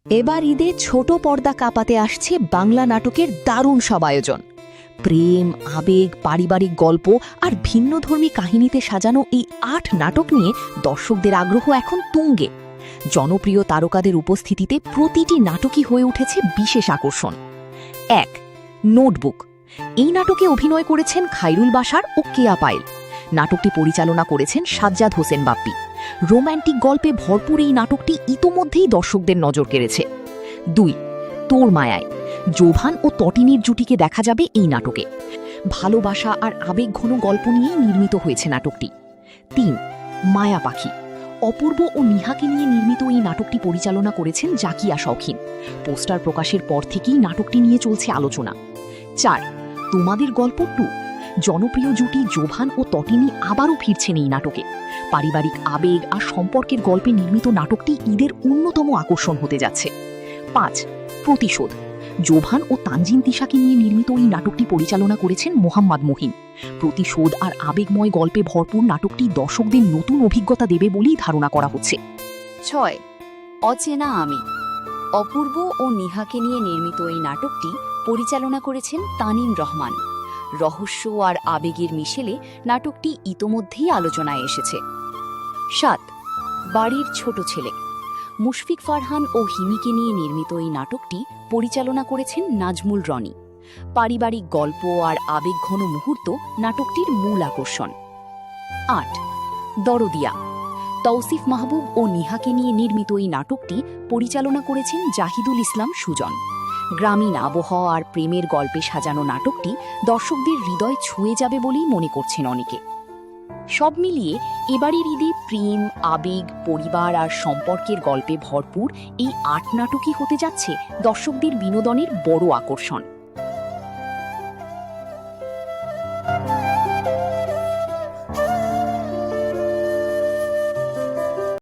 এবার ঈদে ছোট পর্দা কাঁপাতে আসছে বাংলা নাটকের দারুণ সব আয়োজন। প্রেম, আবেগ, পারিবারিক গল্প আর ভিন্নধর্মী কাহিনীতে সাজানো এই ৮ নাটক নিয়ে দর্শকদের আগ্রহ এখন তুঙ্গে। জনপ্রিয় তারকাদের উপস্থিতিতে প্রতিটি নাটকই হয়ে উঠেছে বিশেষ আকর্ষণ। ১. নোটবুক। এই নাটকে অভিনয় করেছেন খায়রুল বাশার ও কেয়া পায়েল। নাটকটি পরিচালনা করেছেন সাজ্জাদ হোসেন বাপ্পি। রোম্যান্টিক গল্পে ভরপুর এই নাটকটি ইতোমধ্যেই দর্শকদের নজর কেড়েছে। ২. তোর মায়ায়। জোভান ও তটিনীর জুটিকে দেখা যাবে এই নাটকে। ভালোবাসা আর আবেগঘন গল্প নিয়েই নির্মিত হয়েছে নাটকটি। ৩. মায়া পাখি। অপূর্ব ও নিহাকে নিয়ে নির্মিত এই নাটকটি পরিচালনা করেছেন জাকিয়া শৌখিন। পোস্টার প্রকাশের পর থেকেই নাটকটি নিয়ে চলছে আলোচনা। ৪. তোমাদের গল্প ২। জনপ্রিয় জুটি জোভান ও তটিনী আবারও ফিরছেন এই নাটকে। পারিবারিক আবেগ আর সম্পর্কের গল্পে নির্মিত নাটকটি ঈদের অন্যতম আকর্ষণ হতে যাচ্ছে। ৫. প্রতিশোধ। জোভান ও তানজিন তিশাকে নিয়ে নির্মিত এই নাটকটি পরিচালনা করেছেন মোহাম্মদ মহিন। প্রতিশোধ আর আবেগময় গল্পে ভরপুর নাটকটি দর্শকদের নতুন অভিজ্ঞতা দেবে বলেই ধারণা করা হচ্ছে। ৬. অচেনা আমি। অপূর্ব ও নিহাকে নিয়ে নির্মিত এই নাটকটি পরিচালনা করেছেন তানিম রহমান। রহস্য আর আবেগের মিশেলে নাটকটি ইতোমধ্যেই আলোচনায় এসেছে। ৭. বাড়ির ছোট ছেলে। মুশফিক ফারহান ও হিমিকে নিয়ে নির্মিত এই নাটকটি পরিচালনা করেছেন নাজমুল রনি। পারিবারিক গল্প আর আবেগঘন মুহূর্ত নাটকটির মূল আকর্ষণ। ৮. দরদিয়া। তৌসিফ মাহবুব ও নিহাকে নিয়ে নির্মিত এই নাটকটি পরিচালনা করেছেন জাহিদুল ইসলাম সুজন। গ্রামীণ আবহাওয়া আর প্রেমের গল্পে সাজানো নাটকটি দর্শকদের হৃদয় ছুঁয়ে যাবে বলেই মনে করছেন অনেকে। সব মিলিয়ে এবারের ঈদে প্রেম, আবেগ, পরিবার আর সম্পর্কের গল্পে ভরপুর এই ৮ নাটকই হতে যাচ্ছে দর্শকদের বিনোদনের বড় আকর্ষণ।